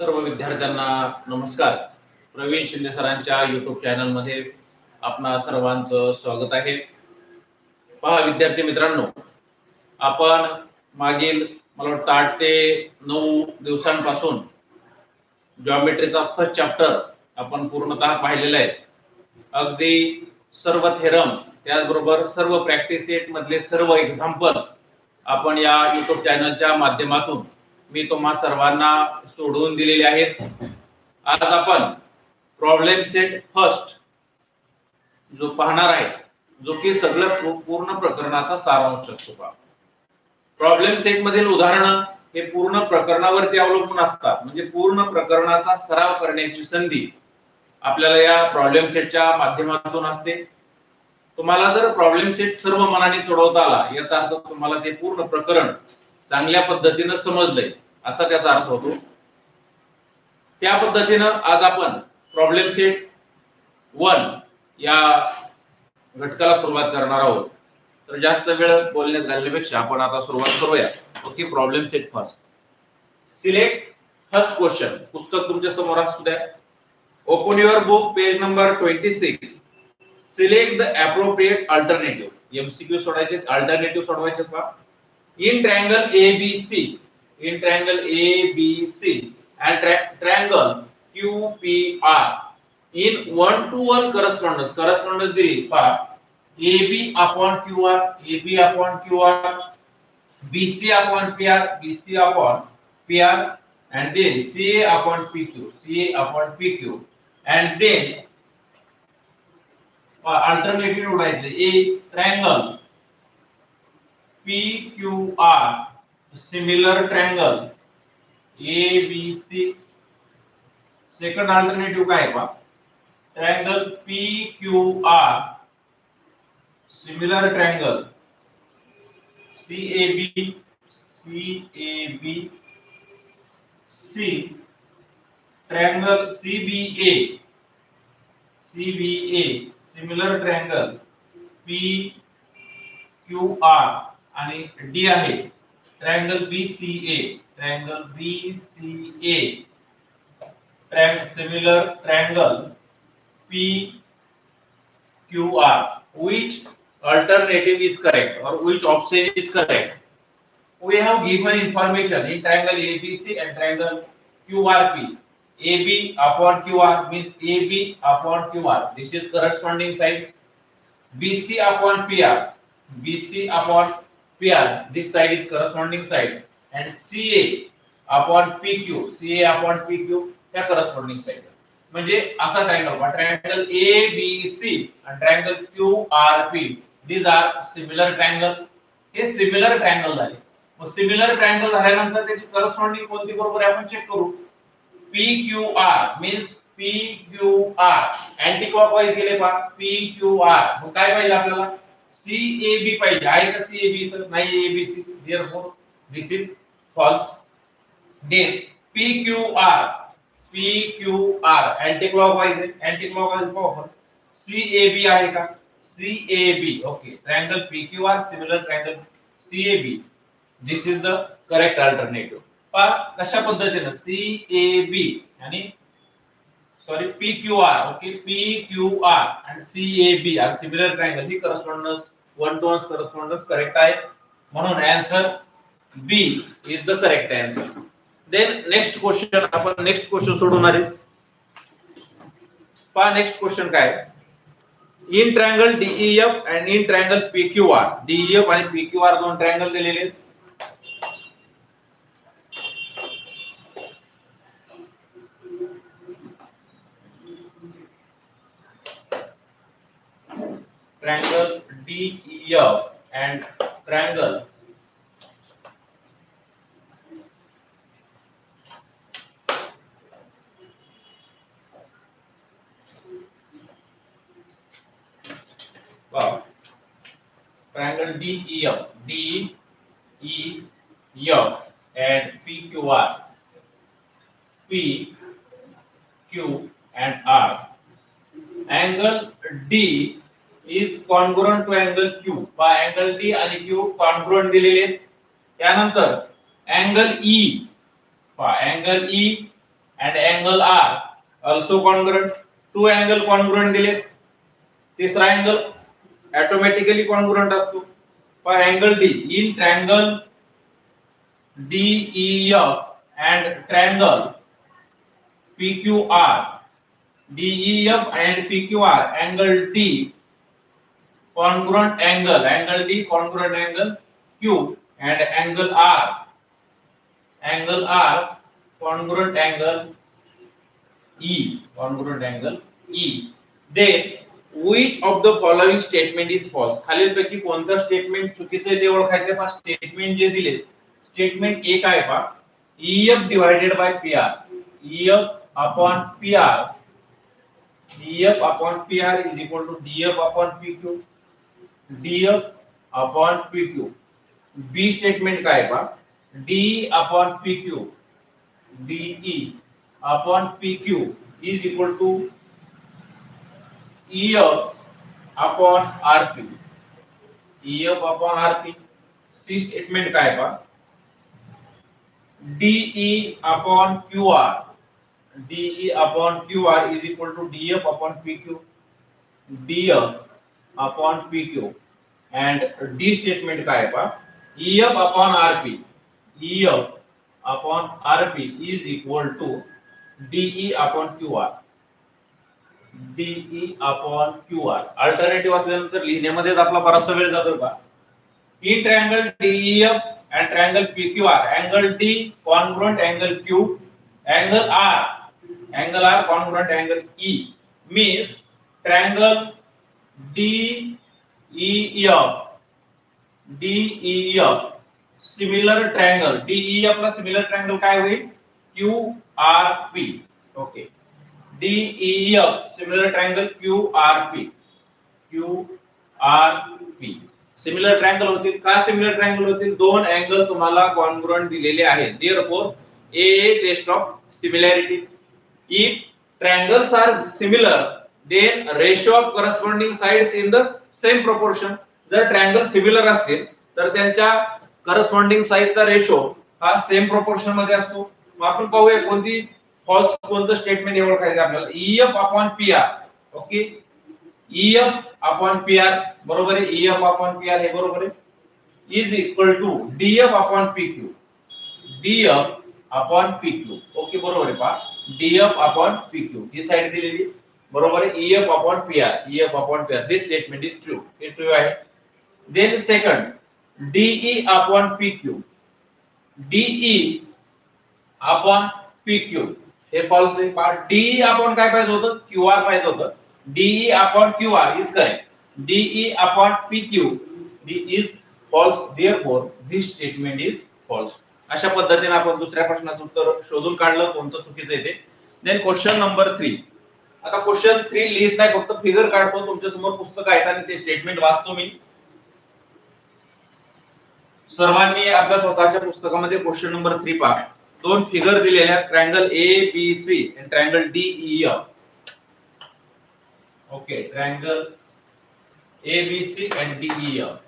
सर्व विद्यार्थ्यांना नमस्कार. प्रवीण शिंदे सरांच्या YouTube चॅनल मध्ये आपणा सर्वांचं स्वागत आहे. पहा विद्यार्थी मित्रांनो, आपण मागील मला वाटतं 8 ते 9 दिवसांपासून जॉमेट्रीचा फर्स्ट चॅप्टर आपण पूर्णतः पाहिलेला आहे. अगदी सर्व थेरम त्याचबरोबर सर्व प्रॅक्टिस सेट मधले सर्व एक्झाम्पल्स आपण या YouTube चॅनलच्या माध्यमातून मी तुम्हा सर्वांना सोडवून दिलेले आहेत. आज आपण प्रॉब्लेम सेट फर्स्ट जो पाहणार आहे, जो की सगळं पूर्ण प्रकरणाचा सारांश असतो. प्रॉब्लेम सेट मधील उदाहरणं हे पूर्ण प्रकरणावरती अवलंबून असतात. म्हणजे पूर्ण प्रकरणाचा सराव करण्याची संधी आपल्याला या प्रॉब्लेम सेटच्या माध्यमातून असते. तुम्हाला जर प्रॉब्लेम सेट सर्व मनाने सोडवता आला, याचा अर्थ तुम्हाला ते पूर्ण प्रकरण चांगल्या पद्धतीने समजलंय असा त्याचा अर्थ होतो. त्या पद्धतीनं आज आपण प्रॉब्लेम सेट 1 या घटकाला सुरुवात करणार आहोत. तर जास्त वेळ बोलण्यात घालण्यापेक्षा आपण आता सुरुवात करूया. Okay, problem set first. Select first question. पुस्तक तुमच्या समोर असू द्या. Open your book, page number 26. Select the appropriate alternative. MCQ सोडवायचे, अल्टरनेटिव्ह सोडवायचे का? In triangle ABC, and triangle QPR, in 1-to-1 correspondence दिली पहा. AB upon QR, BC upon PR, and then CA upon PQ, and then alternative उडायचे. A triangle PQR, similar triangle ABC. Second alternative काय आहे? Triangle PQR, similar triangle CAB, C triangle CBA, similar triangle PQR, आणि D आहे triangle BCA, similar triangle PQR. Which alternative is correct or which option is correct? We have given information in triangle ABC and triangle QRP. AB upon QR means AB upon QR. This is corresponding sides. BC upon PR, this side is corresponding side, and CA upon PQ, त्या corresponding side. म्हणजे असा triangle ABC and triangle QRP, these are similar triangle. हे similar triangle झाले. मग similar triangle झाल्यानंतर त्याची corresponding कोणती बरोबर आहे आपण चेक करू. PQR means PQR anti clockwise गेले पहा. PQR मग काय पाहिजे आपल्याला? CAB पाहिजे. आहे का CAB? तर नाही ABC. therefore this is false. then PQR anti clockwise आहे. अँटी क्लॉकवाईज पाहू. CAB आहे का? CAB. Okay, triangle PQR, similar triangle CAB. This is the correct alternative. पहा कशा पद्धतीने CAB आणि PQR, okay, PQR and CAB are similar triangle. He correspondence 1-to-1 correspondence correct आहे. म्हणून answer B is the correct answer. Then next question, आपण next question सोडवणार आहे. पहा next question काय? In triangle DEF and in triangle PQR, DEF आणि PQR दोन triangle दिलेले आहेत. triangle DEF and triangle triangle DEF and PQR, PQ and R. Angle D is congruent to angle Q. angle D आणि Q congruent दिलेले. त्यानंतर angle E and angle R also congruent. Two angle congruent दिले. तिसरा angle automatically congruent असतो. For angle D in triangle DEF and triangle PQR, DEF and PQR, angle D congruent angle D congruent angle Q, and angle R congruent angle E. Then which of the following statement is false? खालीलपैकी कोणतं statement चुकीचं आहे ते ओळखायचं. पहा statement जे दिले, statement A काय पहा, EF divided by PR, EF upon PR is equal to DF upon PQ, DF upon PQ. B statement काय पहा, DE upon PQ is equal to EF upon RP. C statement काय पहा, DE upon QR is equal to DF upon PQ, and D statement काय पहा, EF upon RP is equal to DE upon QR. Alternative असल्यानंतर लिहिण्यामध्येच आपला बराचसा वेळ जातो का. In triangle DEF and triangle PQR, angle D congruent angle Q, angle R congruent angle E, means triangle DEF similar triangle, DEF ला similar triangle काय होईल, QRP. Okay, DEF similar triangle QRP. Similar triangle होतील. का similar triangle होतील, दोन angle तुम्हाला congruent दिलेले आहेत. Therefore A test of similarity. If triangles are similar then ratio of corresponding sides in the same proportion. जर ट्रायंगल सिमिलर असतील तर त्यांच्या करस्पॉन्डिंग साइडचा रेशो हा सेम प्रोपोर्शन मध्ये असतो. मग आपण पाहूया कोणती फॉल्स, कोणतं स्टेटमेंट हे ओळखायचं आपल्याला. EF upon PR. Okay, EF upon PR बरोबर आहे, EF upon PR हे बरोबर आहे, is equal to DF upon PQ. Okay बरोबर आहे. पहा DF upon PQ ही साइड दिलेली बरोबर आहे. EF upon PR, this statement is true, हे ट्रू आहे. then second, DE upon PQ हे फॉल्स आहे. पहा DE upon काय पाहिजे होतं, QR पाहिजे होतं. DE upon QR is correct. DE upon PQ is false. Therefore, this statement is false. अशा पद्धतीने आपण दुसऱ्या प्रश्नाचं उत्तर शोधून काढलं कोणतं चुकीचं आहे ते. Then question number 3. आता क्वेश्चन 3 लिहित नाही, फक्त फिगर काढतो. तुमच्या समोर पुस्तक आहे आणि ते स्टेटमेंट वाचतो मी. सर्वांनी आपल्या स्वतःच्या पुस्तकामध्ये क्वेश्चन नंबर 3 पहा. दोन फिगर दिलेल्या, ट्रायंगल ABC आणि triangle DEF. Okay, triangle ABC and DEF.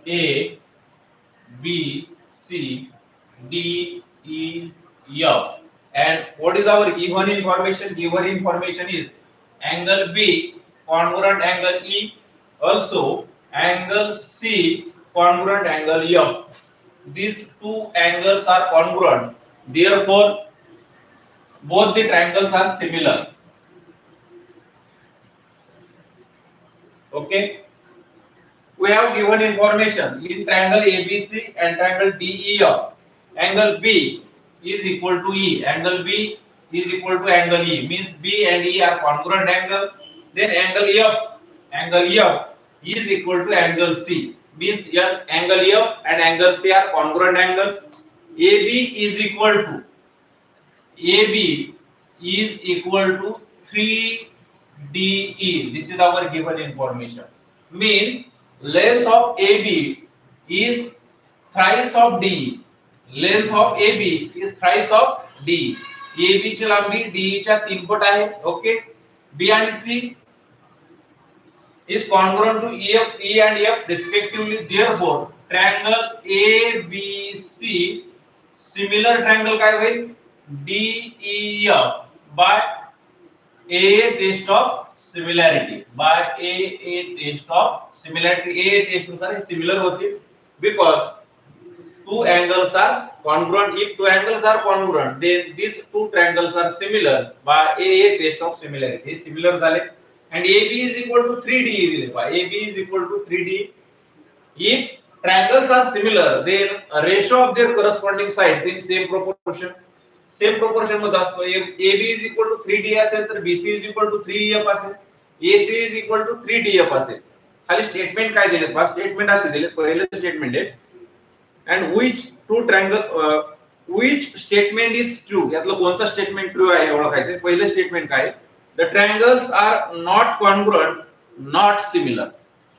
A, B, C, D, E, F. And what is our given information? Given information is angle B congruent angle E, also angle C congruent angle F. These two angles are congruent. Therefore, both the triangles are similar. Okay. We have given information in triangle ABC and triangle DEF. Angle B is equal to E. Angle B is equal to angle E. Means B and E are congruent angle. Then angle F is equal to angle C. Means angle F and angle C are congruent angle. AB is equal to 3DE. This is our given information. Means length of AB is thrice of DE. Length of AB is thrice of DE. AB ची लांबी DE च्या 3 पट आहे. Okay. B and C is congruent to E and F respectively. Therefore, triangle ABC similar triangle काय होईल? DEF by A test of similarity. By A test of similarity. A test नुसार similar होतील because two angles are congruent. If two angles are congruent, then these two triangles are similar by a test of similarity. Similar झाले and AB is equal to 3D दिले पहा. AB is equal to 3D. If triangles are similar, then a ratio of their corresponding sides in same proportion. Same proportion मध्ये असतो. AB is equal to 3D असेल तर BC is equal to 3EF असेल. AC is equal to 3DF असेल. खाली statement काय दिले पहा. स्टेटमेंट असे दिले. पहिले स्टेटमेंट आहे and which two triangle which statement is true. यातलं कोणतं स्टेटमेंट ट्रू आहे ओळखायचं. पहिलं स्टेटमेंट काय? The triangles are not congruent, not similar.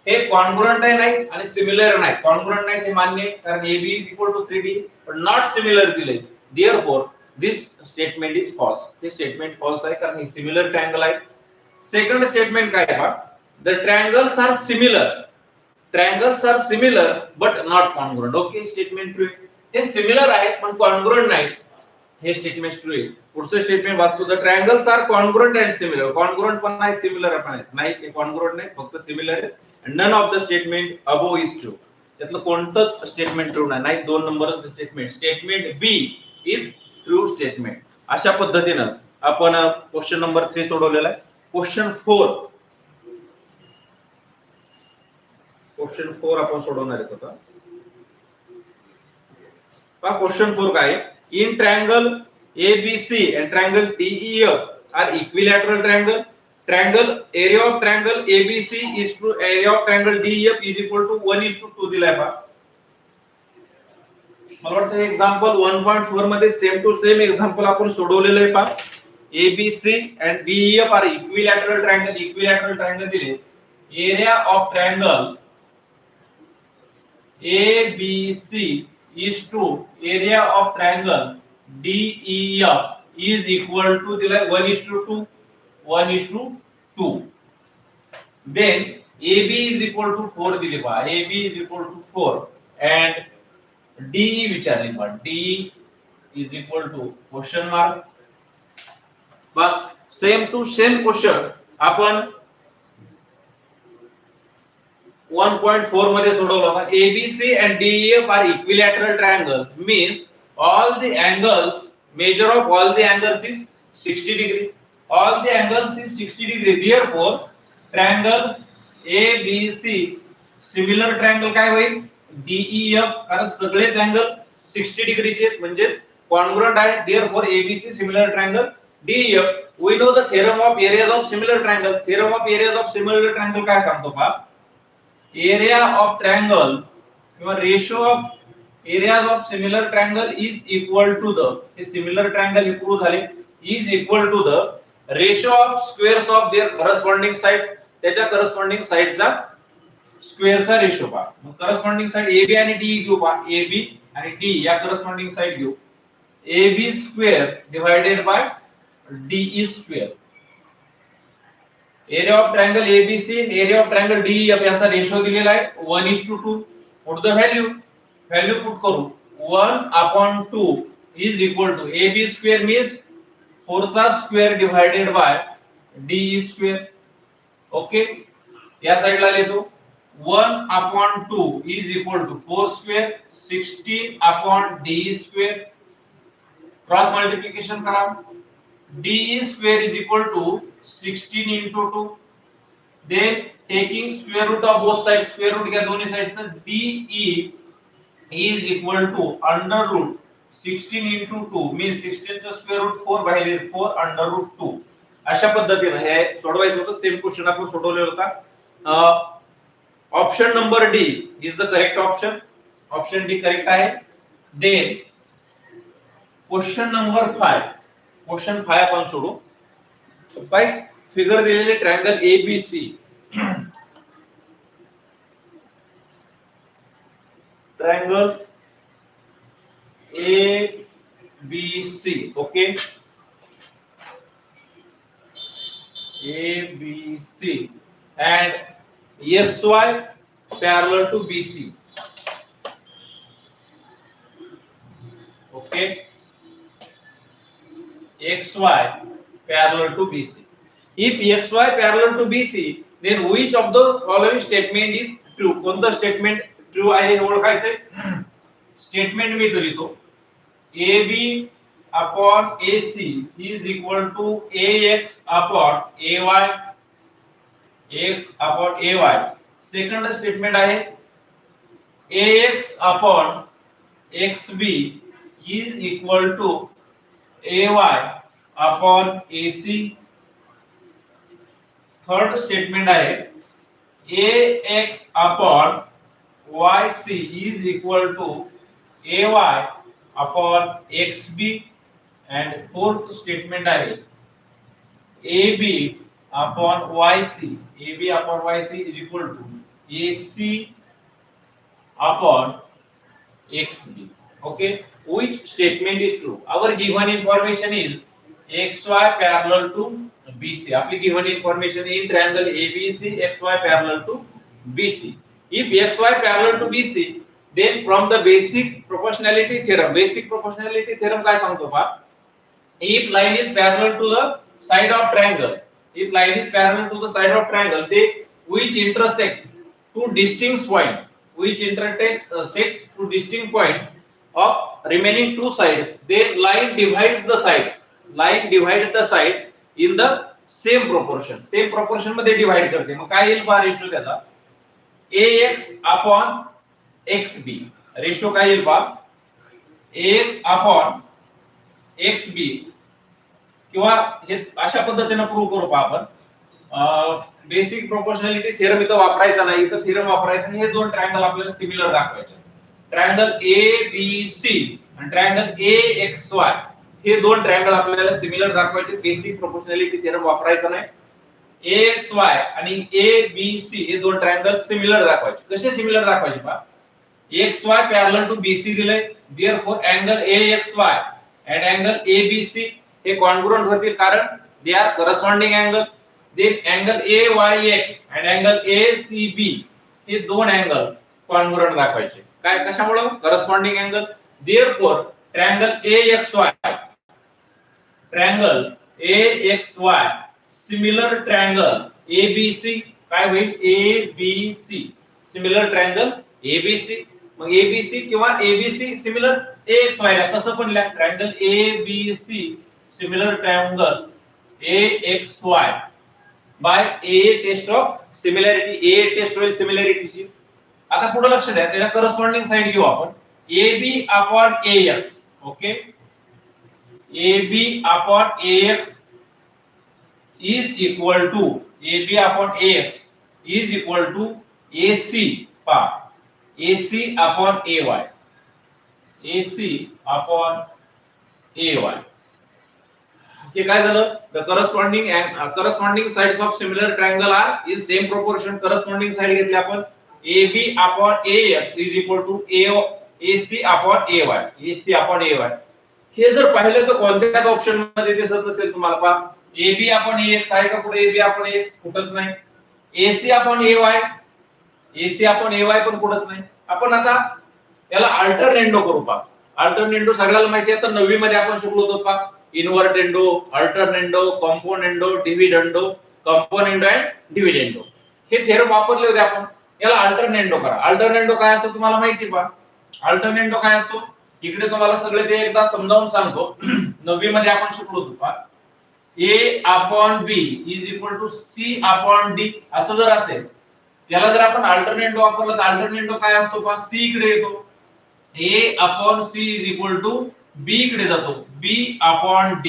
हे कॉन्ग्रुएंट आहे नाही आणि सिमिलर नाही. कॉन्ग्रुएंट नाही ते मान्य आहे कारण AB is equal to 3D पण नॉट सिमिलर दिले. Therefore this statement is false. हे स्टेटमेंट फॉल्स आहे कारण हे सिमिलर ट्रायंगल आहे. सेकंड स्टेटमेंट काय आहे? The triangles are similar. Triangles are similar but not congruent. Okay, statement true. हे सिमिलर आहे पण कॉन्ग्रुएंट नाही. हे स्टेटमेंट ट्रू आहे. पुढचं स्टेटमेंट वाचतो. The triangles are congruent and similar. Congruent पण नाही, सिमिलर पण नाही. नाही ते कॉन्ग्रुएंट नाही, फक्त सिमिलर आहे. None of the statement above is true. यातलं कोणतंच स्टेटमेंट ट्रू नाही. नाही 2 नंबरचं statement. Statement B is true statement. अशा पद्धतीने आपण क्वेश्चन नंबर 3 सोडवलेला आहे. क्वेश्चन 4 आपण सोडवणार आहोत आता. पहा क्वेश्चन 4 काय आहे? In triangle ABC and triangle DEF are equilateral triangle. Triangle area of triangle ABC is to area of triangle DEF is equal to 1:2 दिलाय पहा. मला वाटतं एक्झाम्पल 1.4 मध्ये सेम टू सेम एक्झाम्पल आपण सोडवलेलं आहे पहा. ABC and DEF are equilateral triangle. Equilateral triangle दिले. Area of triangle ABC is to area of triangle DEF is equal to दिला 1:2. Then AB is equal to 4 दिले पहा. AB is equal to 4 and DE विचारले पहा. DE is equal to question mark. but same to same question आपण 1.4 मध्ये सोडवला होता. ABC and DEF are equilateral triangle means all the angles, measure of all the angles is 60 degree. All the angles is 60 degree. Therefore triangle ABC similar triangle काय होईल? DEF कारण सगळेच angle 60 डिग्रीचे म्हणजे कॉन्ग्रुएंट आहे. Therefore ABC similar triangle DEF. We know the theorem of areas of similar triangle. Theorem of areas of similar triangle काय सांगतो पहा? Area of triangle किंवा ratio of areas of similar triangle is equal to the हे similar triangle हे prove झाले is equal to the ratio of squares of their corresponding sides. त्याच्या corresponding साइडचा स्क्वेअरचा ratio पहा. मग corresponding साइड AB आणि DE घेऊ पहा. AB आणि DE या corresponding साइड घेऊ. AB square divided by DE square. Area of triangle ABC and area of triangle DEF यांचा रेशो दिलेला आहे 1:2. Put the value put करू. 1/2 is equal to AB square means 4 चा square divided by DE square. Okay, या साइडला लिहितो 1/2 is equal to 4 square 16/DE square. Cross multiplication करा. DE square is equal to 16 into 2. Then taking square root of both sides, square root घ्या दोन्ही साइडचं. DE is equal to under root 16 into 2 means 16 चा square route 4 भागिले 4 under root 2. अशा पद्धतीने हे सोडवायचं होतं. Same question आपण सोडवलेला होता. Option number D is the correct option. Option D correct आहे. Then question number 5. क्वेश्चन 5 आपण सोडू. बाय फिगर दिलेले triangle ABC. Triangle ABC. Okay, ABC and XY parallel to BC. Okay, XY parallel to BC. If XY parallel to BC, then which of the following statement is true? कोणतं statement true आहे हे ओळखायचंय. Statement मी इथे लिहितो. AB upon AC is equal to AX upon AY. X upon AY. Second statement आहे AX upon XB is equal to AY upon AC. Third statement आहे AX upon YC is equal to AY upon XB. and fourth statement आहे AB upon YC is equal to AC upon XB. Okay, which statement is true? Our given information is XY parallel to BC. आपली given information is triangle ABC XY parallel to BC. If XY parallel to BC, then from the basic proportionality theorem काय सांगतो पहा. If line is parallel to the side of triangle, they which intersect two distinct point of remaining two sides, then line divides the side in the same proportion मध्ये divide करते. मग काय येईल पहा ratio त्याचा AX upon XB. रेशो काय येईल पहा AX upon XB किंवा हे अशा पद्धतीने प्रूव्ह करू पहा आपण. बेसिक प्रोपोर्शनॅलिटी थेरम इथं वापरायचा नाही, इथं थेरम वापरायचा आणि हे दोन ट्रायंगल आपल्याला सिमिलर दाखवायचे. ट्रायंगल ABC आणि ट्रायंगल AXY हे दोन ट्रायंगल आपल्याला सिमिलर दाखवायचे. बेसिक प्रोपोर्शनॅलिटी थेरम वापरायचा नाही. AXY आणि ABC हे दोन ट्रायंगल सिमिलर दाखवायचे. कसे सिमिलर दाखवायचे पहा. XY parallel to BC दिले, therefore angle AXY and angle ABC हे कॉन्ग्रुएंट होतील कारण they are corresponding angle. then angle AYX and angle ACB हे दोन अँगल कॉन्ग्रुएंट दाखवायचे. काय कशामुळे corresponding angle. therefore triangle AXY similar triangle ABC काय होईल ABC similar triangle ABC. मग ABC किंवा ABC सिमिलर AXY ला कसं पण लिहा triangle ABC similar triangle AXY by A test of similarity. A test होईल सिमिलॅरिटीची. आता पुढे लक्ष द्या त्याला करस्पॉन्डिंग साइड घेऊ आपण AB upon AX. Okay, AB upon AX is equal to AB upon AX is equal to AC पा AC upon AY. AC upon AY. हे काय झालं. the corresponding sides of similar triangle are is same proportion. corresponding side घेतली आपण AB upon AX is equal to AC upon AY. AC upon AY. हे जर पाहिलं तर कोणत्याच ऑप्शन मध्ये दिसत नसेल तुम्हाला पहा. AB upon AX आहे का पुढे AB upon AX कुठंच नाही. AC upon AY पण कुठंच नाही. आपण आता याला अल्टरनेंडो करू पहा. अल्टरनेंडो सगळ्याला माहिती आहे. तर 9वी मध्ये आपण शिकलो होतो पहा इन्व्हर्टेंडो, अल्टरनेंडो, कॉम्पोनेंडो, डिव्हिडेंडो, कॉम्पोनेंडो अँड डिव्हिडेंडो हे थेरम वापरले होते आपण. याला अल्टरनेंडो करा. अल्टरनेंडो काय असतो तुम्हाला माहिती पहा. अल्टरनेंडो काय असतो इकडे तुम्हाला सगळे ते एकदा समजावून सांगतो. 9वी मध्ये आपण शिकलो होतो पहा A upon B is equal to C upon D असं जर असेल याला जर आपण अल्टरनेंडो वापरला तर अल्टरनेंडो काय असतो पहा C इकडे येतो. A upon C is equal to B इकडे जातो B upon D.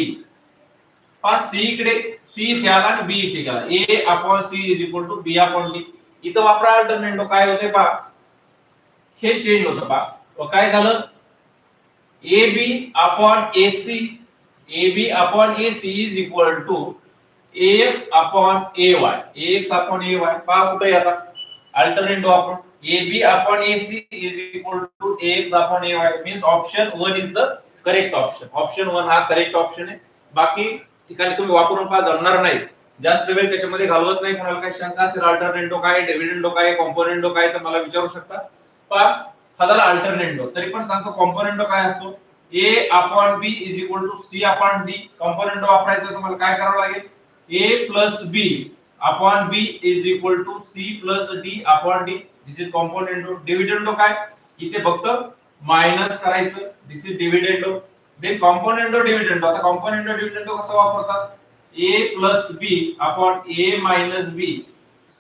पहा C इकडे C इथे आला आणि B इथे गेला. A upon C is equal to B upon D. इथं वापरा अल्टरनेंडो काय होते पहा हे चेंज होतं पहा. काय झालं AB upon AC is equal to AX upon AY. पहा कुठे आता अल्टरनेंडो आपण AB upon AC is equal to AX upon AY means option 1 is the correct option. Option 1 हा करेक्ट ऑप्शन आहे. बाकी ठिकाणी तुम्ही वापरून पहा जमणार नाही. जास्त वेळ त्याच्यामध्ये घालवत नाही. कोणाला काही शंका असेल अल्टरनेटो काय, डिव्हिडंडो काय, कॉम्पोनेंटो काय तर मला विचारू शकता. पण हा झाला अल्टरनेटो. तरी पण सांगतो कॉम्पोनेंटो काय असतो, a upon b is equal to c upon d. Componendo वापरायचं तुम्हाला काय करावं लागेल, a plus b upon b is equal to c plus d upon d. This is componendo. Dividendo काय, इथे फक्त मायनस करायचं. This is dividendo. Then componendo dividendo. आता कॉम्पोनेंटो डिव्हिडंडो कसं वापरतात, a plus b upon a minus b,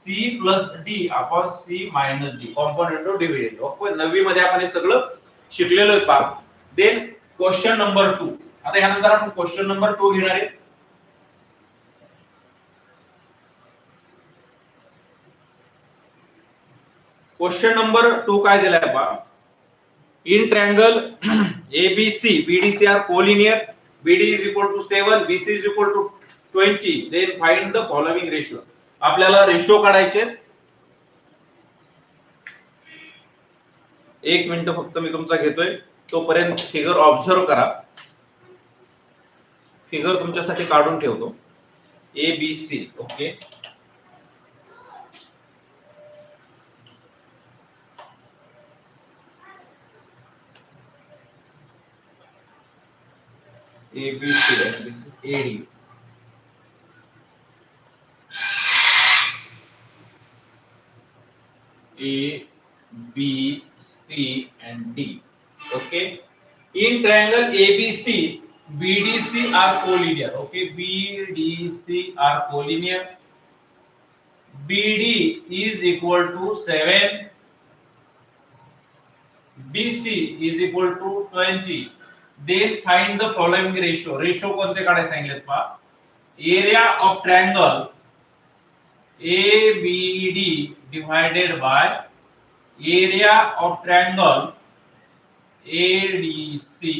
c plus d upon c minus d. Componendo dividendo. Okay, 9वी मध्ये आपण हे सगळं शिकलेलो आहे पहा. Then question number 2. आता यानंतर आपण क्वेश्चन नंबर 2 घेणार आहे. क्वेश्चन नंबर 2 काय दिलाय पहा. In triangle ABC, BDC are collinear. BD is equal to 7, BC is equal to 20. Then find the following ratio. आपल्याला रेशो काढायचे. एक मिनिट फक्त मी तुमचा घेतोय, तोपर्यंत फिगर ऑब्झर्व करा. फिगर तुमच्यासाठी काढून ठेवतो. ABC. Okay, ABC AD. A, B, C and D. Okay. In triangle ABC, BDC are collinear. Okay, BDC are collinear. BD is equal to 7. BC is equal to 20. Then find the following ratio. Ratio कोणते काढायला सांगितलेत पहा. Area of triangle ABD divided by area of triangle ADC.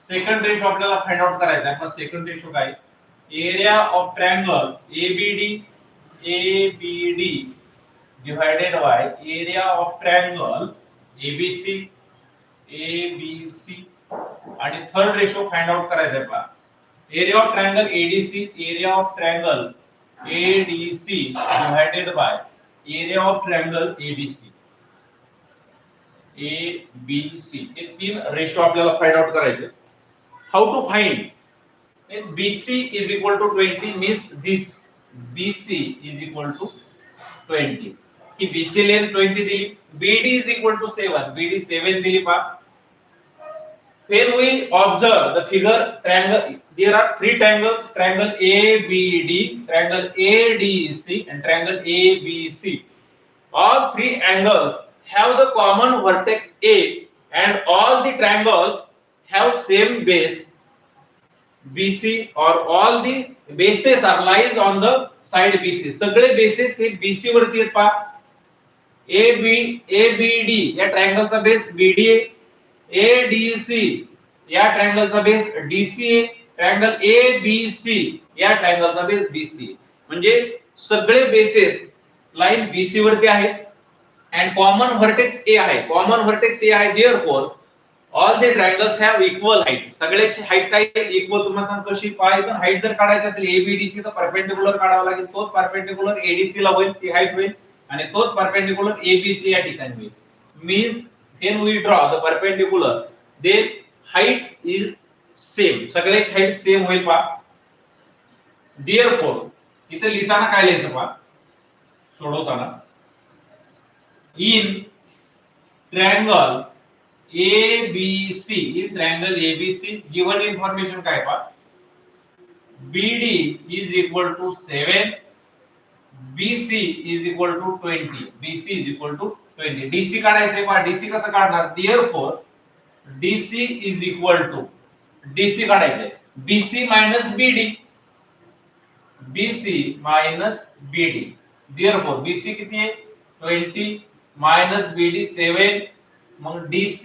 Second ratio आपल्याला find out करायचा आहे. Second ratio काय, area of triangle ABD divided by area of triangle ABC. आणि third ratio find out करायचा आहे पहा. Area of triangle ADC, area of triangle ADC divided by area of triangle ABC. हे तीन ratio आपल्याला find out करायचे. How to find. BC is equal to 20 means this BC is equal to 20. He BC length 20 दिली. BD is equal to 7. BD 7 दिली पहा. When we observe the figure triangle, there are three triangles, triangle ABD, triangle ADC and triangle ABC. All three angles have the common vertex A and all the triangles have same base BC, or all the bases are lies on the side BC. सगळे bases हे BC वरती आहेत पहा. ABD या ट्रायंगलचा base BD आहे. ADC या ट्रायंगलचा base DC आहे. Triangle ABC या ट्रायंगलचा बेस BC. म्हणजे सगळे बेसेस लाईन BC वरती आहेत and common vertex A आहे. common vertex A आहे. therefore all the triangles have equal height. सगळ्याची हाईट काय इक्वल. तुम्हाला कशी पाहिजे हाईट जर काढायची असेल ABD ची तर परपेंडिक्युलर काढावा लागेल. तोच परपेंडिक्युलर ADC ला होईल, ती हाईट होईल. आणि तोच परपेंडिक्युलर ABC या ठिकाणी होईल. Means when we draw the perpendicular then height is same. सगळ्याची हाईट सेम होईल पहा. therefore इथे लिहिताना काय लिहायचं पहा, सोडवताना in triangle ABC, in triangle ABC given information काय पहा, BD is equal to 7, BC is equal to 20, BC is equal to 20. DC काढायचे पहा. DC कसं काढणार, therefore DC is equal to, DC काढायचे BC minus BD, BC minus BD. therefore BC किती आहे 20 minus BD 7. मग DC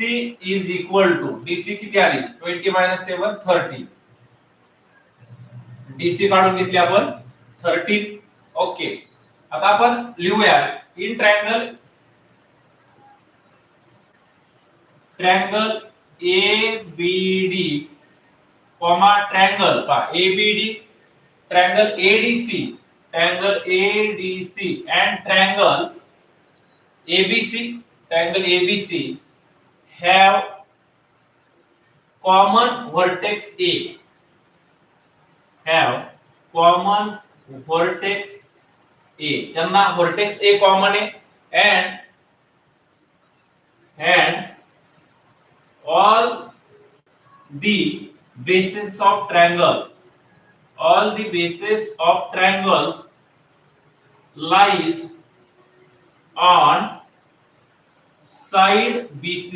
is equal to, DC किती आली 20 minus 7 30. DC काढून घेतली आपण 13. ओके, आता आपण लिहूया in triangle ABD comma triangle पहा ABD triangle ADC, triangle ADC and triangle ABC, triangle ABC have common vertex A, have common vertex A. त्यांना vertex A common आहे and all the bases of triangle, all the bases of triangles lies on side BC.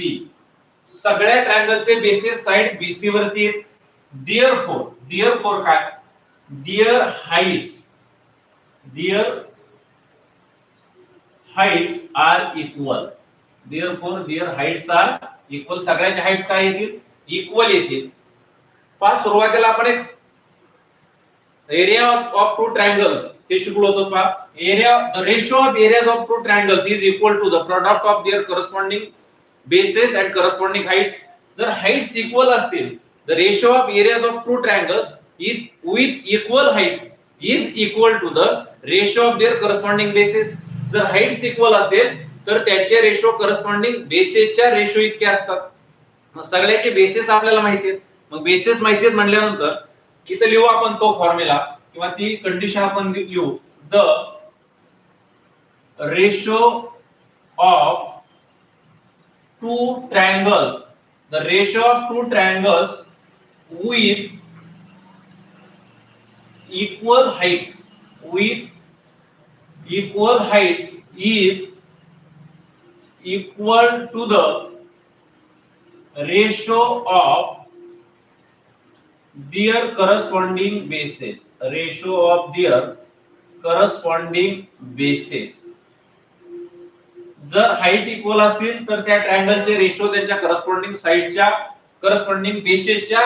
सगळ्या ट्रायंगलचे basis side BC वरती आहेत. Therefore काय, their heights are equal. Therefore their heights are equal. सगळ्याचे Heights काय येतील, equal येतील. Pass सुरुवातीला आपण एक एरिया ऑफ टू ट्रायंगल्स हे शिकलो होतो पहा. Area, the ratio of areas of two triangles is equal to the product of their corresponding bases and corresponding heights. जर हाइट्स इक्वल असतील, the ratio of areas of two triangles is with equal heights is equal to the ratio of their corresponding bases. जर heights equal असेल तर त्याचे ratio corresponding बेसेसच्या ratio इतके असतात. मग सगळ्याचे बेसिस आपल्याला माहिती आहेत. मग बेसिस माहिती आहेत म्हणल्यानंतर इथे लिहू आपण तो फॉर्म्युला किंवा ती कंडिशन आपण लिहू. The ratio of two triangles, the ratio of two triangles with equal heights is equal to the ratio of their corresponding bases. Ratio of their corresponding bases. जर हाइट इक्वल असतील तर त्या ट्रायंगलचे ratio त्यांच्या corresponding साइडच्या corresponding बेसेसच्या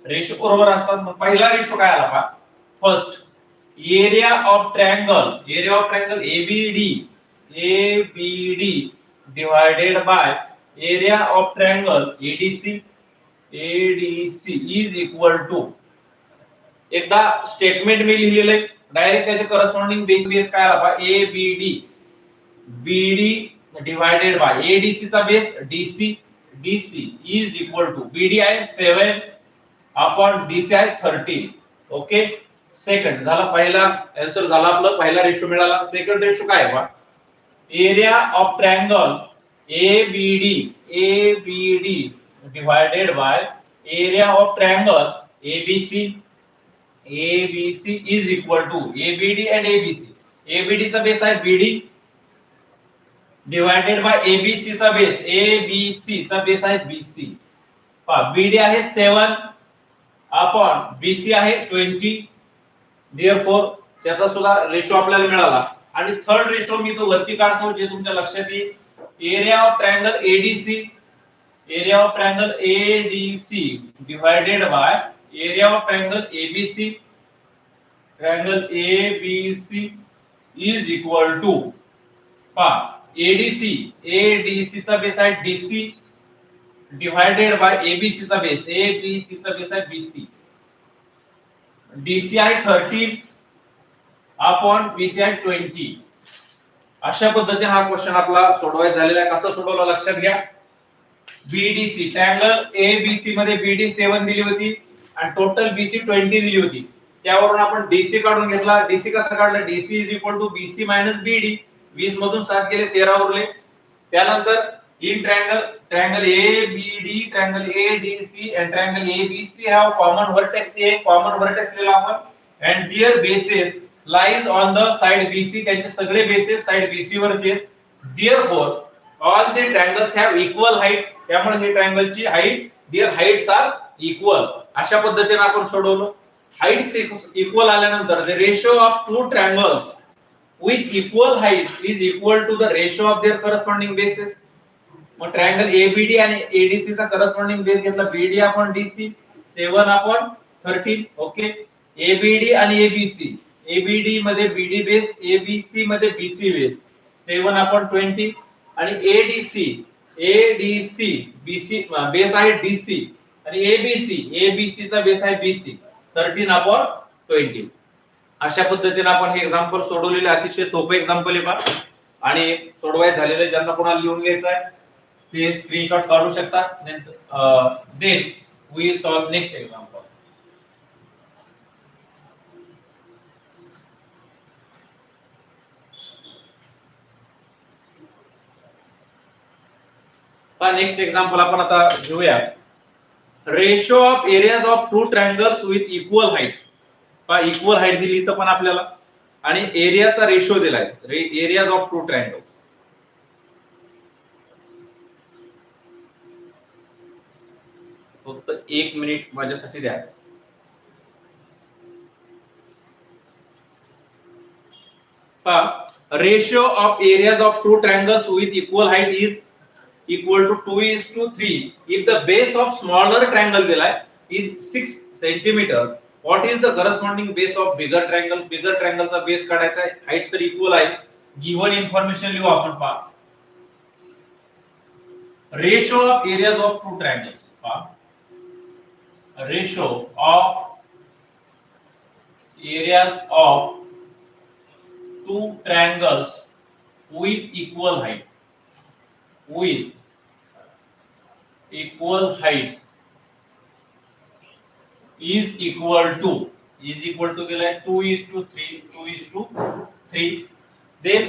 ratio बरोबर असतात. मग पहिला ratio काय आला पहा. First, area of triangle ABD divided by area of triangle ADC is equal to, एकदा स्टेटमेंट मी लिहिलेले डायरेक्ट त्याचे करस्पॉन्डिंग बेस काय आला पहा. BD divided by ADC चा base DC is equal to BD आहे 7 upon DC आहे 13. ओके, सेकंड झाला, पहिला आन्सर झाला आपला, पहिला रेशो मिळाला. सेकंड रेशो काय आहे पहा. Area of triangle ABD divided by area of triangle ABC is equal to ABD and ABC. ABD चा बेस आहे BD divided by ABC चा बेस आहे BC. पहा BD आहे 7 upon BC आहे 20. Therefore त्याचा सुद्धा रेशो आपल्याला मिळाला. आणि थर्ड रेशो मी तो वरती काढतो जे तुमच्या लक्षात येईल. Area of triangle ADC divided by area of triangle ABC is equal to, पहा ADC चा बेस आहे DC divided by ABC चा बेस आहे BC. DC आहे 13 अपॉन BC आहे 20. अशा पद्धतीने हा क्वेश्चन आपला सोडवायचा झालेला आहे. कसा सोडवला लक्षात घ्या. BDC ट्रायंगल ABC मध्ये BD 7 दिली होती आणि टोटल BC 20 दिली होती. त्यावरून आपण DC काढून घेतला. DC कसा काढला. DC is equal to BC minus BD. 20 मधून 7 गेले 13 उरले. त्यानंतर in triangle ADC and triangle ABC have common vertex A, common vertex लिहिला आपण, and their bases lies on the side BC. त्यांचे सगळे बेसेस साइड BC वरती आहेत. Therefore all the triangles have equal height. त्यामुळे हे ट्रायंगलची height, their heights are equal. अशा पद्धतीने आपण सोडवलं. हाइट्स इक्वल आल्यानंतर the ratio of two triangles with equal height is equal to the ratio of their corresponding bases. मग triangle ABD आणि ADC चा करस्पॉन्डिंग बेस घेतला BD upon DC 7 upon 13. Okay, ABD आणि ABC, ABD मध्ये BD base, ABC मध्ये BC base 7 upon 20 आणि ADC BC base आहे DC आणि ABC चा बेस आहे BC 13 अपॉन 20. अशा पद्धतीने आपण हे एक्झाम्पल सोडवलेले, अतिशय सोपे एक्झाम्पल आहे पहा. आणि सोडवायचं झालेलं ज्यांना कोणाला लिहून घ्यायचं आहे ते स्क्रीनशॉट काढू शकता. Then we solve next example. Next example आपण आता घेऊया. Ratio of areas of two triangles with equal heights. Equal height दिली इथं पण आपल्याला, आणि एरियाचा रेशो दिलाय, एरियाज ऑफ टू ट्रायंगल्स. फक्त 1 मिनिट माझ्यासाठी द्या. Ratio of areas of two triangles with equal height is equal to 2:3 if the base of smaller triangle दिलाय is 6 centimeter. what is the corresponding base of bigger triangle? bigger triangle चा base काढायचा आहे, height तर equal आहे. Given information लिहू आपण. पहा ratio of areas of two triangles. पहा ratio of areas of two triangles with equal height, with equal heights is equal to दिला है 2:3. then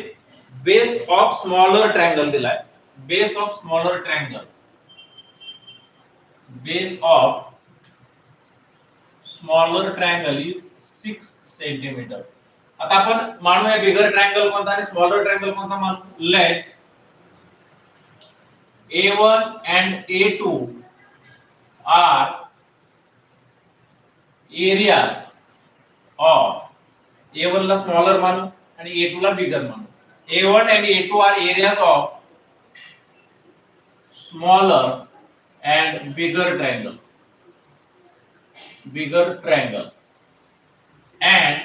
base of smaller triangle दिला है, base of smaller triangle, base of smaller triangle is 6 centimeter. आता आपण मानूया बिगर triangle कोणता आणि smaller triangle कोणता मानू. Let A1 and A2 are areas of, A1 ला स्मॉलर मानू आणि A2 ला बिगर मानू. A1 and A2 are areas of smaller and bigger triangle, and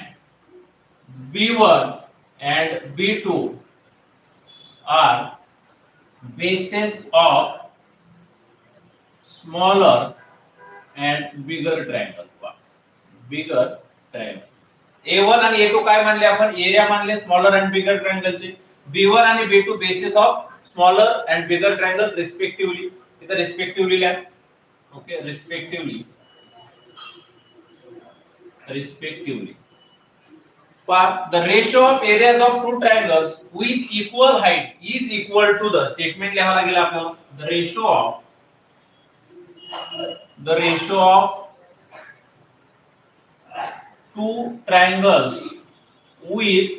B1 and B2 are bases of smaller and bigger triangle. bigger triangle. A1 आणि A2 काय मानले आपण? Area मानले स्मॉलर अँड बिगर ट्रायंगलचे. B1 आणि B2 basis of smaller and bigger triangle respectively. इथे respectively लिहा. Okay, respectively. The ratio of areas of two triangles with equal height is equal to the, statement लिहावं लागेल आपल्याला. The ratio of two triangles with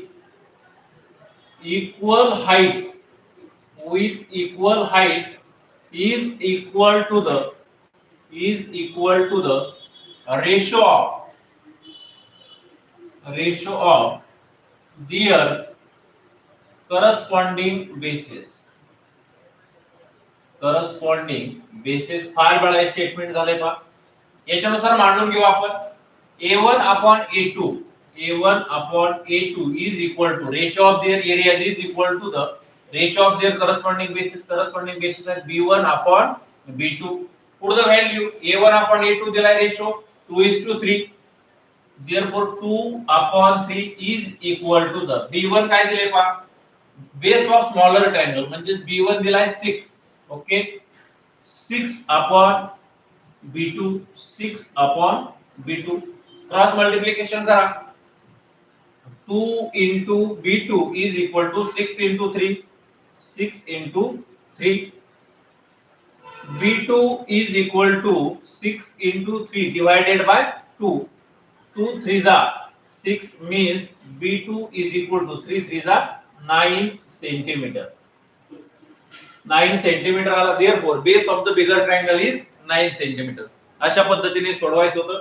equal heights is equal to the ratio of their corresponding bases. फार बडा statement झाले पहा. याच्यानुसार मांडून घेऊ आपण. A1 upon A2 is equal to ratio of their areas is equal to the ratio of their corresponding bases. Are B1 upon B2. Put the value. A1 upon A2 दिला ratio 2:3. Therefore 2 upon 3 is equal to the B1 काय दिले पहा, base of smaller triangle म्हणजे B1 दिलाय 6. Okay, 6 upon B2, 6 upon B2. Cross multiplication करा. 2 into B2 is equal to 6 into 3. 6 into 3. B2 is equal to 6 into 3 divided by 2. 2 3s are 6 means B2 is equal to 3 3s are 9 centimeter. 9 centimeter आला. Therefore base of the bigger triangle is 9 centimeter. अशा पद्धतीने सोडवायचं होतं.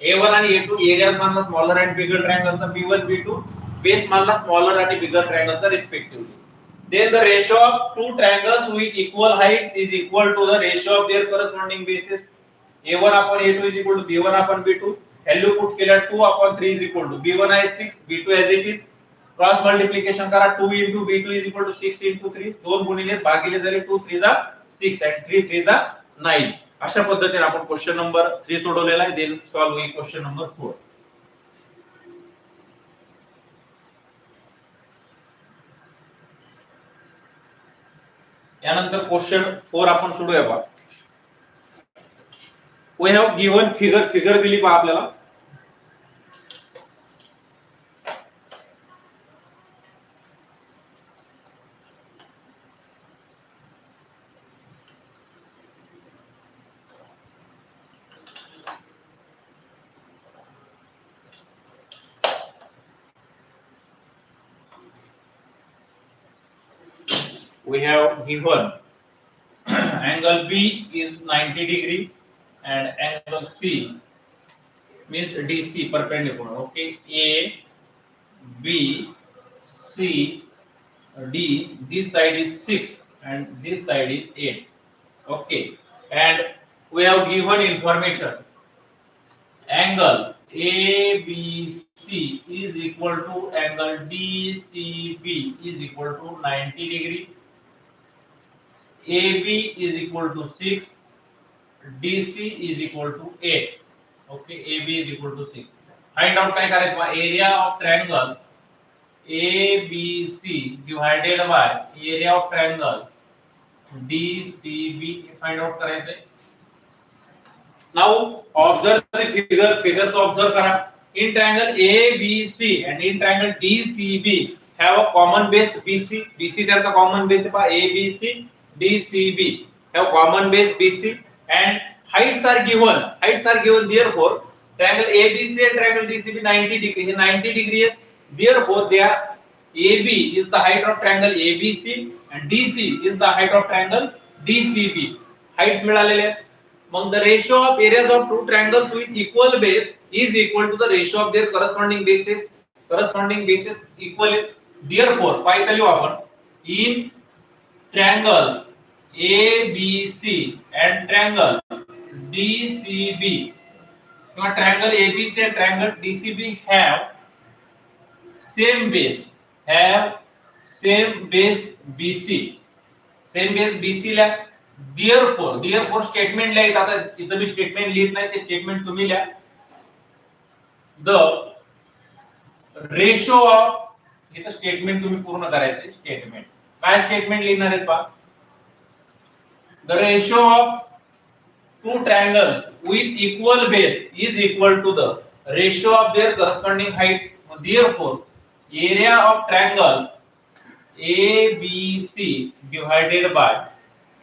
A1 आणि A2 areas मानला smaller and bigger ट्रायंगलचा, B1 B2 base मानला smaller आणि bigger ट्रायंगलचा respectively. Then the ratio of two triangles with equal heights is equal to the ratio of their corresponding bases. A1 upon A2 is equal to B1 upon B2. Value put केल्या 2 upon 3 is equal to B1 is 6, B2 as it is. Cross multiplication करा. 2 into B2 is equal to 6 into 3. दोन गुणिले भागिले झाले 2 3s are 6 and 3 3s are 9. अशा पद्धतीने आपण question number 3 सोडवलेला आहे. Then solve question number 4. यानंतर क्वेश्चन 4 आपण सोडूया पहा. वी हॅव गिवन फिगर दिली पहा आपल्याला. We have given angle B is 90 degree and angle C means DC perpendicular. Okay, A, B, C, D. This side is 6 and this side is 8. Okay, and we have given information. Angle ABC is equal to angle DCB is equal to 90 degree. AB is equal to 6, DC is equal to 8. Okay, AB is equal to 6. Find out काय करायचं बा, area of triangle ABC divided by area of triangle DCB find out करायचं. Now observe the figures observe करा. In triangle ABC and in triangle DCB have a common base BC. BC त्यांचा common base आहे पहा. ABC DCB have common base BC and heights are given. Therefore triangle ABC and triangle DCB 90 degree. He 90 degree is. Therefore their AB is the height of triangle ABC and DC is the height of triangle DCB. Heights मिळालेले आहेत. Among the ratio of areas of two triangles with equal base is equal to the ratio of their corresponding bases. Corresponding bases equal. Therefore, पाहिजे आपण in triangle ABC and triangle DCB, triangle ABC and triangle DCB have same base BC. Same base BC ला. Therefore statement लिहायचं. आता इथं मी statement लिहित नाही, ते statement तुम्ही लिहा. The ratio of इथं स्टेटमेंट तुम्ही पूर्ण करायचे. स्टेटमेंट काय स्टेटमेंट लिहिणार आहेत पहा. The ratio of two triangles with equal base is equal to the ratio of their corresponding heights. Therefore area of triangle ABC divided by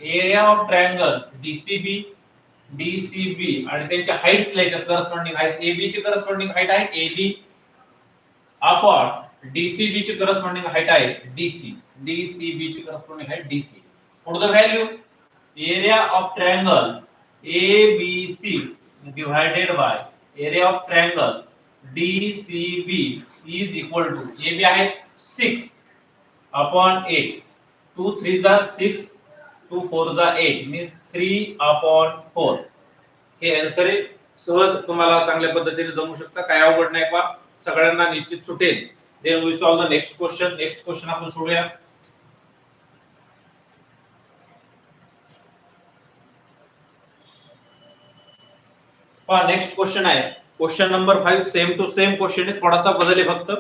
area of triangle DCB आणि त्यांच्या Heights लिहायच्या. Corresponding Heights AB ची corresponding height आहे AB upon DCB ची corresponding height आहे DCB ची corresponding height DC. पुढे the value area of triangle ABC divided by area of triangle DCB is equal to AB आहे 6 upon 8. 2 3 are 6, 2 4 are 8 means 3 upon 4. हे answer आहे. सहज तुम्हाला चांगल्या पद्धतीने जमू शकता. काय अवघड नाही पहा, सगळ्यांना निश्चित सुटेल. Then we solve the next question आपण सोडूया. पहा नेक्स्ट क्वेश्चन आहे question number 5. Same to same question आहे, थोडासा बदल आहे फक्त.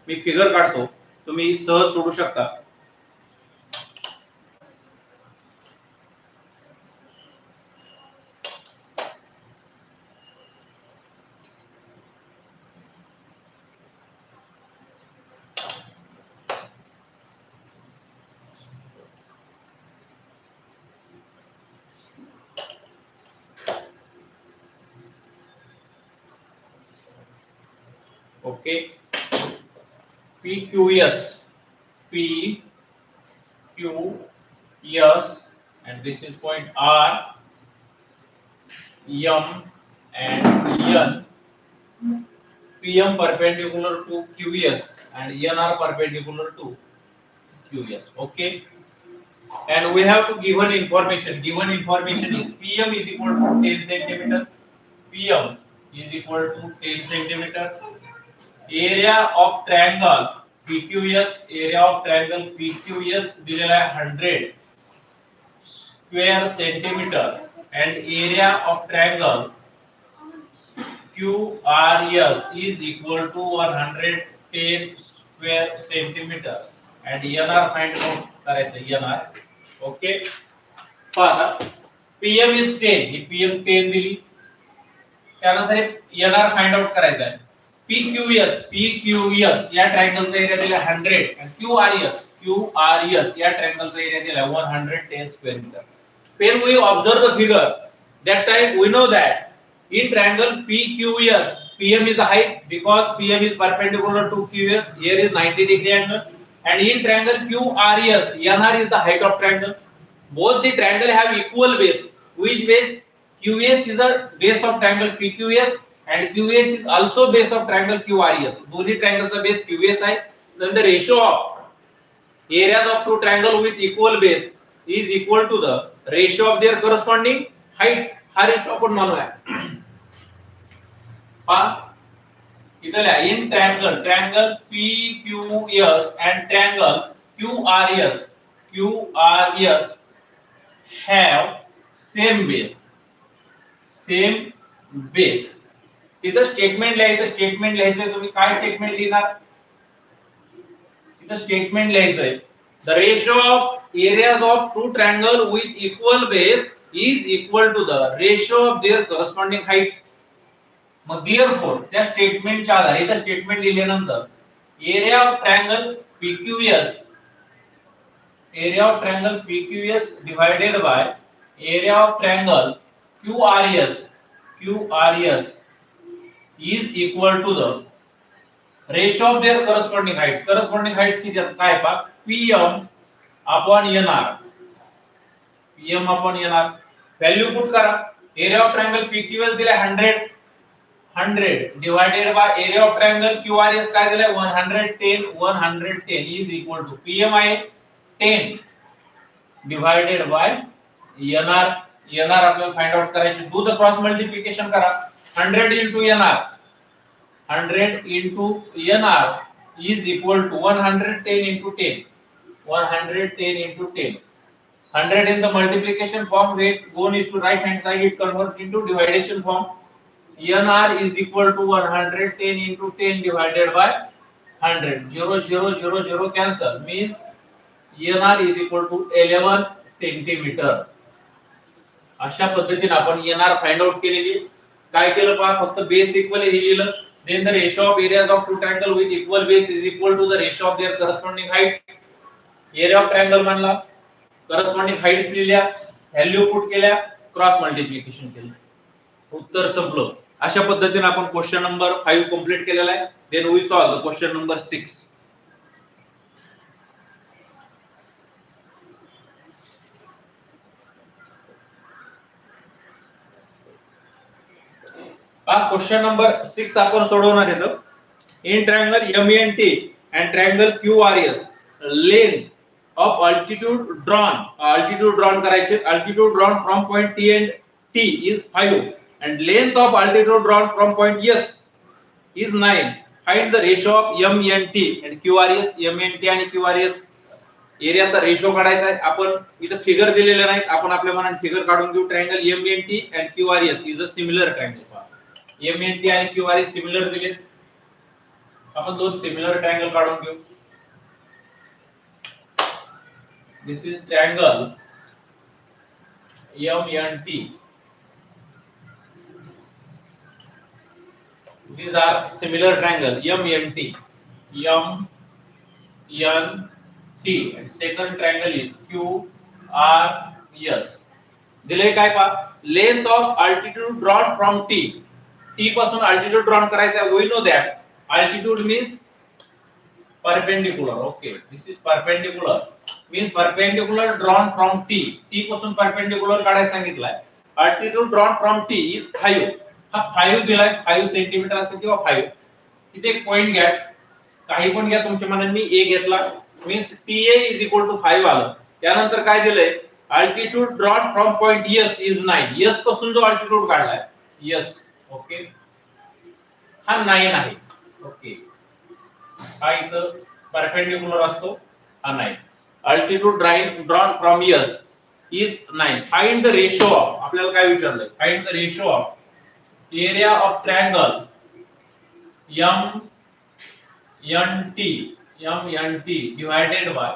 मी फिगर काढतो, तुम्ही सहज सोडू शकता. Okay, PQS and this is point R, M and N. PM perpendicular to QS and N are perpendicular to QS. Okay, and we have to given information. Given information is PM is equal to 10 centimeter. PM is equal to 10 centimeter. Area of triangle PQS दिलेला आहे 100 square centimeter and area of triangle QRS is equal to 110 square centimeter and NR find out करायचं. NR okay. पहा PM is 10, he PM 10 दिली. त्यानंतर NR find out करायचा आहे. पीक्यूएस या ट्रायंगलचा area दिला 100 आणि क्यूआरएस या ट्रायंगलचा एरिया दिला 110 square metre. When we observe the figure, that time we know that in triangle PQS, PM is the height because PM is perpendicular to QS. Here is 90-degree angle, and in triangle QRS, NR is the height of triangle. Both the triangle have equal base. Which base? QS is the base of triangle PQS, and QS is also base of triangle QRS. दोन्ही triangles base QS आहे. Then the ratio of areas of two triangle with equal base is equal to the ratio of their corresponding heights. हा ratio आपण मानूया. पहा इथे लिहा in triangle PQS and triangle QRS have same base. तिथं statement लिहायचं तुम्ही काय स्टेटमेंट लिहिणार? इथं स्टेटमेंट लिहायचंय the ratio of areas of two triangle with equal base is equal to the ratio of their corresponding heights. मग therefore त्या स्टेटमेंटच्या आधारे इथं स्टेटमेंट लिहिल्यानंतर area of triangle PQS divided by area of triangle QRS is equal to the ratio of their corresponding heights. Corresponding heights किती आहेत काय पहा PM upon NR value put करा. एरिया ऑफ ट्रायंगल PQS दिला 100 divided by area of triangle QRS काय दिलाय 110 is equal to PM आहे 10 divided by NR. आपल्याला फाइंड आउट करायचे. डू द क्रॉस मल्टिप्लिकेशन करा. 100 into NR is equal to 110 into 10. 100 in the multiplication form, weight goes to right hand side, it converts into division form. NR is equal to 110 into 10 divided by 100. 0 cancel means NR is equal to 11 centimeter. अशा पद्धतीने आपण NR find out केलेली. काय केलं पहा फक्त base equal हे लिहिलं. Then the ratio of areas of two triangle with equal base is equal to the ratio of their corresponding heights. Area of triangle म्हणला, corresponding heights लिहिल्या, व्हॅल्यू पुट केल्या, क्रॉस मल्टिप्लिकेशन केलं, उत्तर संपलं. अशा पद्धतीने आपण क्वेश्चन नंबर 5 कंप्लीट केलेला आहे. Then we solve the question number 6. Question number 6 आपण सोडवणार आहोत. In triangle MENT and triangle QRS, length of altitude drawn करायचे. altitude drawn from point T and T is 5 and length of altitude drawn from point S is 9. Find the ratio of MENT and QRS. MENT आणि QRS एरियाचा ratio काढायचा आहे. आपण इथे figure दिलेले नाहीत, आपण आपल्या मनाने फिगर काढून घेऊ. Triangle MENT and QRS is a similar triangle. MENT आणि QRS सिमिलर दिले, आपण दोन सिमिलर ट्रायंगल काढून घेऊ. This is triangle MENT. These are similar triangle MENT and second triangle is QRS. दिले काय पहा length of altitude drawn from T पासून अल्टिट्यूड ड्रॉन करायचा. We know that altitude means perpendicular. Okay, this is perpendicular means perpendicular drawn from T पासून perpendicular काढायला सांगितलाय. Altitude drawn from T is 5. हा 5 दिलाय, 5 सेंटीमीटर असेल किंवा 5. इथे एक पॉइंट घ्या, काही पण घ्या तुमच्या मनाने. मी A घेतला means TA is equal to 5 आलं. त्यानंतर काय दिलंय altitude drawn from point S is 9. S पासून जो अल्टिट्यूड काढलाय S, ओके, हा 9 आहे. ओके, हा इथं परपेंडिकुलर असतो, हा 9. Altitude drawn from S is 9. Find the ratio of, आपल्याला काय विचारलंय, find the ratio of area of triangle MENT divided by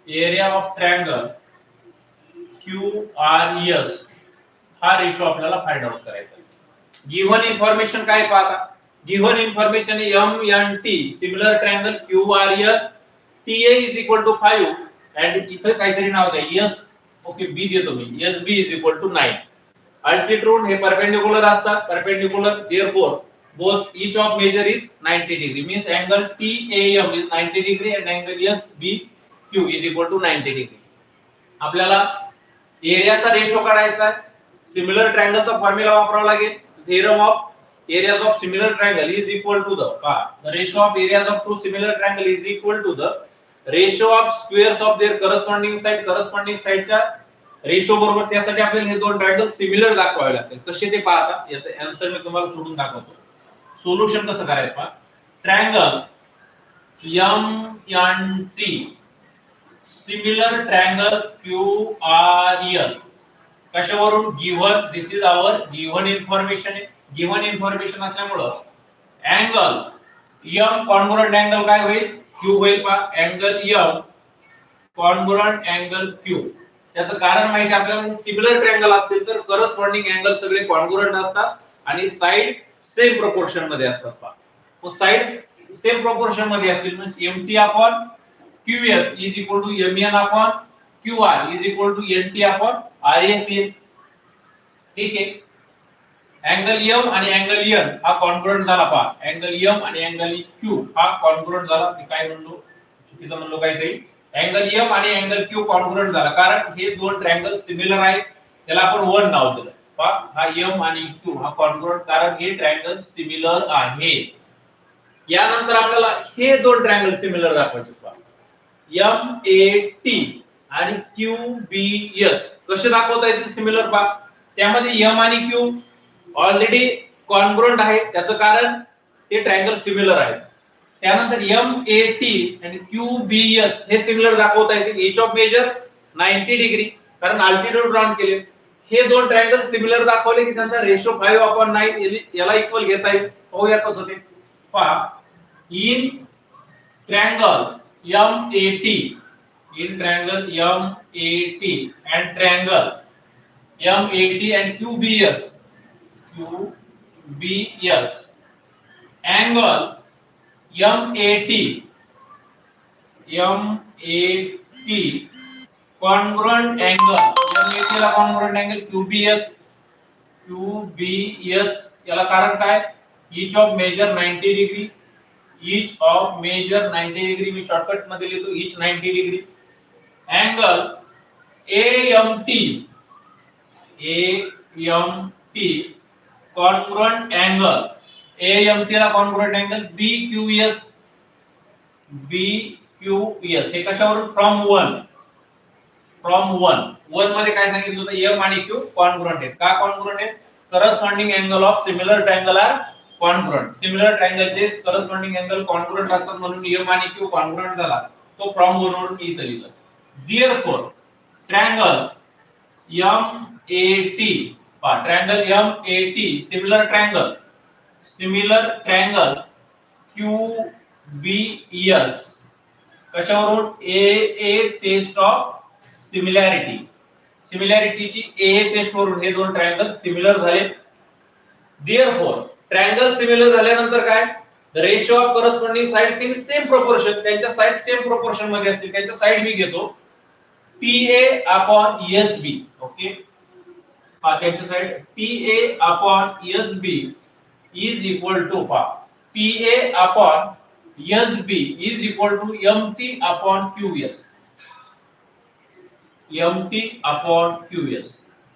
area of triangle Q R S हा रेशो आपल्याला फाइंड आउट करायचा. गिव्हन इन्फॉर्मेशन काय पाहता, given information M N T similar triangle Q R S T A is equal to 5 and इथे काहीतरी नाव द्या एस, ओके बी देतो मी, S B is equal to 9. Altitude हे परपेंडिक्युलर असतात, perpendicular therefore both each of measure is 90 degree, means angle TAM is 90 degree and angle SBQ is equal to 90 degree. आपल्याला एरियाचा ratio काढायचा आहे. Similar ट्रायंगलचा formula वापरावा लागेल. Theorem of areas of similar triangle is equal to the ratio of areas of two similar triangle is equal to the ratio of squares of their corresponding साइडच्या ratio बरोबर. त्यासाठी आपल्याला हे दोन ट्रायंगल सिमिलर दाखवावे लागतील. कसे ते पाहता, याचं आन्सर मी तुम्हाला सोडून दाखवतो. सोल्यूशन कसं करायचं पहा. Triangle MNT similar triangle QRS कशावरून, given, this is our given information आहे. गिव्हन इन्फॉर्मेशन असल्यामुळे अँगल M कॉन्ग्रुएंट अँगल काय होईल, Q होईल पहा. Angle M congruent angle Q. त्याचं कारण माहिती आपल्याला, सिमिलर ट्रायंगल असतील तर करस्पॉन्डिंग अँगल सगळे कॉन्ग्रुएंट असतात आणि साइड सेम प्रोपोर्शन मध्ये असतात पहा. तो साइड सेम प्रोपोर्शन मध्ये असतील म्हणजे MT upon QS is equal to MN upon QR is equal to NT upon RS येईल. ठीक आहे. अँगल M आणि अँगल N हा कॉन्ग्रुएंट झाला पहा. अँगल M आणि अँगल Q हा कॉन्ग्रुएंट झाला. मी काय म्हणलो, चुकीचं म्हणलो काहीतरी. अँगल M आणि अँगल Q कॉन्ग्रुएंट झाला कारण हे दोन ट्रायंगल सिमिलर आहेत. त्याला आपण वन नाव दिलं पहा. हा M आणि Q हा कॉन्ग्रुएंट कारण हे ट्रायंगल सिमिलर आहे. यानंतर आपल्याला हे दोन ट्रायंगल सिमिलर दाखवायचे पहा. MAT आणि QBS कसे दाखवता येतील सिमिलर पहा. त्यामध्ये M आणि Q ऑलरेडी कॉन्ग्रुएंट आहे, त्याचं कारण ते ट्रायंगल सिमिलर आहे. त्यानंतर MAT आणि QBS हे सिमिलर दाखवता येतील. ईच ऑफ मेजर 90 डिग्री कारण अल्टिट्यूड ड्रॉन केले. हे दोन ट्रायंगल सिमिलर दाखवले की त्यांचा रेशो 5/9 याला इक्वल घेता येईल. पाहूया कसं ते पहा. In triangle MAT and triangle MAT and QBS angle MAT congruent angle MAT ला congruent angle QBS याला कारण काय, each of measure 90 degree, each of measure 90 degree me shortcut मध्ये लिहितो each 90 degree. angle AMT congruent angle AMT ला congruent angle BQS हे कशावरून, from one मध्ये काय सांगितलं होतं, M आणि Q कॉन्ग्रुएंट आहेत. का कॉन्ग्रुएंट आहेत, corresponding angle of similar triangle are congruent. Similar ट्रायंगलचे करस्पॉन्डिंग अँगल कॉन्ग्रुएंट असतात म्हणून M आणि Q कॉन्ग्रुएंट झाला. तो फ्रॉम वरून इथे लिहिलं. Therefore triangle MAT similar triangle QBS कशावरून, AA टेस्ट ऑफ सिमिलॅरिटीची AA टेस्ट वरून हे दोन ट्रायंगल सिमिलर झाले. Therefore ट्रायंगल सिमिलर झाल्यानंतर काय, the ratio of corresponding sides in same proportion, त्यांच्या साइड सेम प्रोपोर्शन मध्ये असतील. त्यांच्या साइड मी घेतो TA upon SB. ओके, त्यांच्या side TA upon SB is equal to TA upon SB is equal to MT upon QS.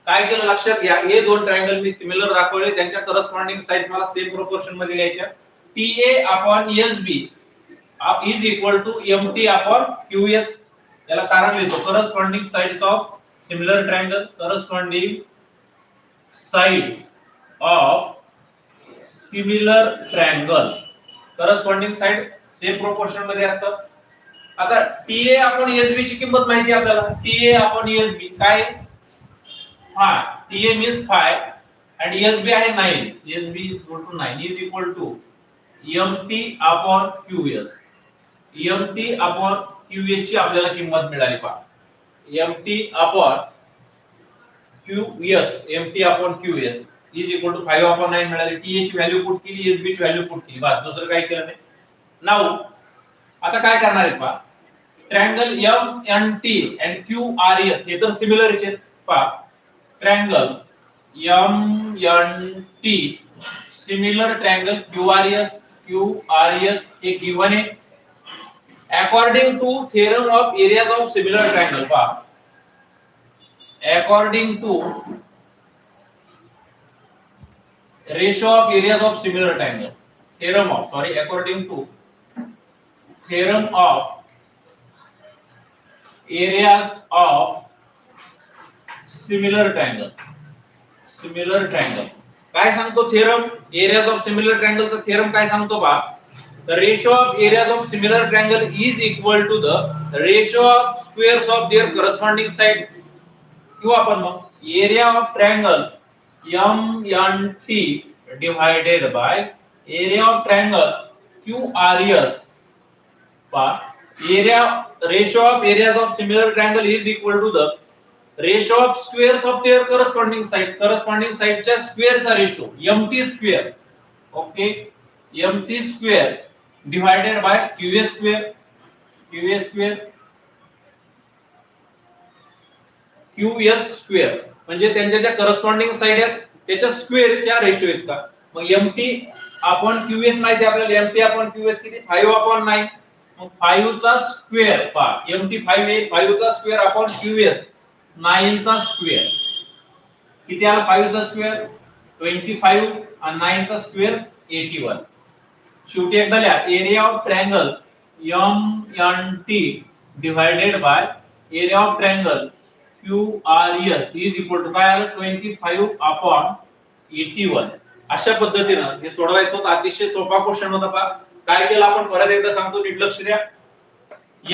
काय केलं लक्षात घ्या, हे दोन ट्रायंगल मी सिमिलर दाखवले, त्यांच्या करस्पॉन्डिंग साइड मला सेम प्रोपोर्शन मध्ये घ्यायच्या. TA upon SB is equal to MT upon QS. याला कारण लिहितो, corresponding sides of similar triangle, corresponding sides of similar triangle, corresponding side same proportion मध्ये असतात. आता TA upon SB ची किंमत माहिती आहे आपल्याला. TA upon SB काय, TA means 5 and SB आहे 9. SB is equal to 9 is equal to MT upon QS. MT upon QS ची आपल्याला किंमत मिळाली पहा. MT upon QS MT upon QS is equal to 5/9 मिळाली. TA ची व्हॅल्यू पुट केली, SB ची व्हॅल्यू पुट केली, बस दुसरं काही केलं नाही. नाउ आता काय करणार आहे पहा, ट्रायंगल MNT and QRS हे तर सिमिलर आहेत पहा. Triangle MNT similar triangle QRS हे गिवन आहे according to theorem of areas of similar triangle. पहा according to ratio of areas of similar triangle, theorem of according to theorem of areas of similar triangle. काय सांगतो theorem areas of similar ट्रायंगलचा theorem काय सांगतो बा, the ratio of areas of similar triangle is equal to the ratio of squares of their corresponding side. किंवा आपण मग area of triangle MNT divided by area of triangle QRS. पा area ratio of areas of similar triangle is equal to the ratio of squares of their corresponding sides. corresponding sides च्या square चा ratio MT square. Okay, MT square divided by QS square. QS square म्हणजे त्यांच्या ज्या corresponding side आहेत त्याच्या स्क्वेअरच्या ratio आहेत का. मग MT अपॉन QS माहिती आहे आपल्याला, MT अपॉन QS किती 5/9. मग 5 चा स्क्वेअर पहा, MT 5 आहे, 5 चा स्क्वेअर अपॉन QS 9 चा स्क्वेअर किती आला, 5 चा स्क्वेअर 25 आणि 9 चा स्क्वेअर 81. शेवटी एकदा लिहा area of triangle MNT divided by area of triangle QRS is equal to काय आलं 25/81. अशा पद्धतीने हे सोडवायचं होतं. अतिशय सोपा क्वेश्चन होता पहा. काय केलं आपण परत एकदा सांगतो, नीट लक्ष द्या.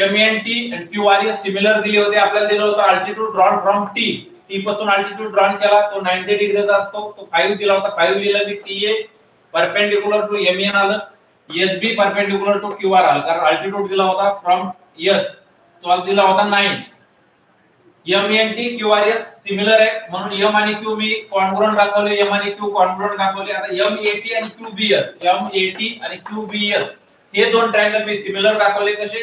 MNT आणि QRS सिमिलर दिले होते, आपल्याला दिलं होतं अल्टिट्यूड ड्रॉन फ्रॉम T पासून अल्टिट्यूड ड्रॉन केला तो 90 डिग्रीचा असतो, तो 5 दिला होता, 5 लिहिलं मी. TA परपेंडिक्युलर टू MN आलं, SB परपेंडिक्युलर टू QR आलं, कारण अल्टिट्यूड दिला होता फ्रॉम S तो दिला होता 9. MNT QRS सिमिलर आहे म्हणून M आणि Q मी कॉन्ग्रुएंट दाखवले, M आणि Q कॉन्ग्रुएंट दाखवले. आता MAT आणि QBS हे दोन ट्रायंगल मी सिमिलर दाखवले. कसे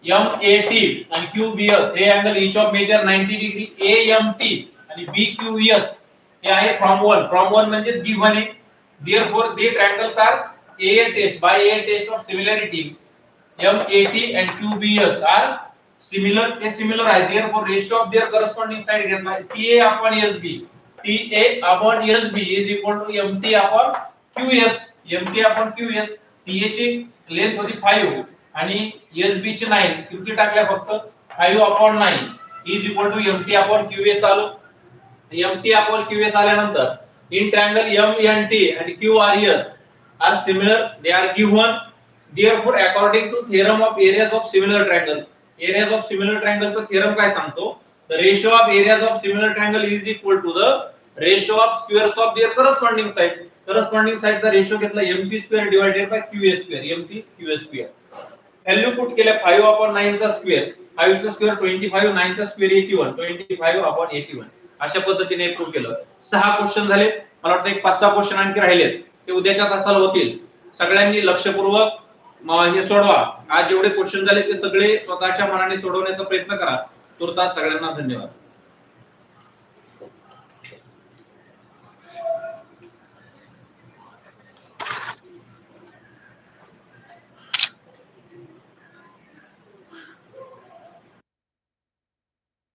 MAT आणि QBS हे angle each of measure 90 degree. AMT आणि BQS हे आहे फ्रॉम 1 म्हणजे गिवन आहे. Therefore the triangles are by a test of similarity MAT and QBS are similar. they similar आहे, therefore ratio of their corresponding side घेतला TA upon SB is equal to MT upon QS. TA ची length होती 5 आणि SB ची 9, किती टाकल्या फक्त 5/9 is equal to MT upon QS आलो. MT upon QS आल्यानंतर in triangle MNT and QRS are similar, they are given, therefore according to theorem of areas of similar triangle चा theorem काय सांगतो, the ratio of areas of similar triangle is equal to the ratio of squares of their corresponding side चा ratio घेतला MT square divided by QS square. Value put केल्या 5/9 चा square, 5 चा square 25, 9 चा square 81, 25/81. अशा पद्धतीने प्रूव्ह केलं. 6 question झाले. मला वाटतं एक 5-6 क्वेश्चन आणखी राहिलेत, ते उद्याच्या तासाला होतील. सगळ्यांनी लक्षपूर्वक हे सोडवा. आज जेवढे क्वेश्चन झाले ते सगळे स्वतःच्या मनाने सोडवण्याचा प्रयत्न करा. तुर्तास सगळ्यांना धन्यवाद.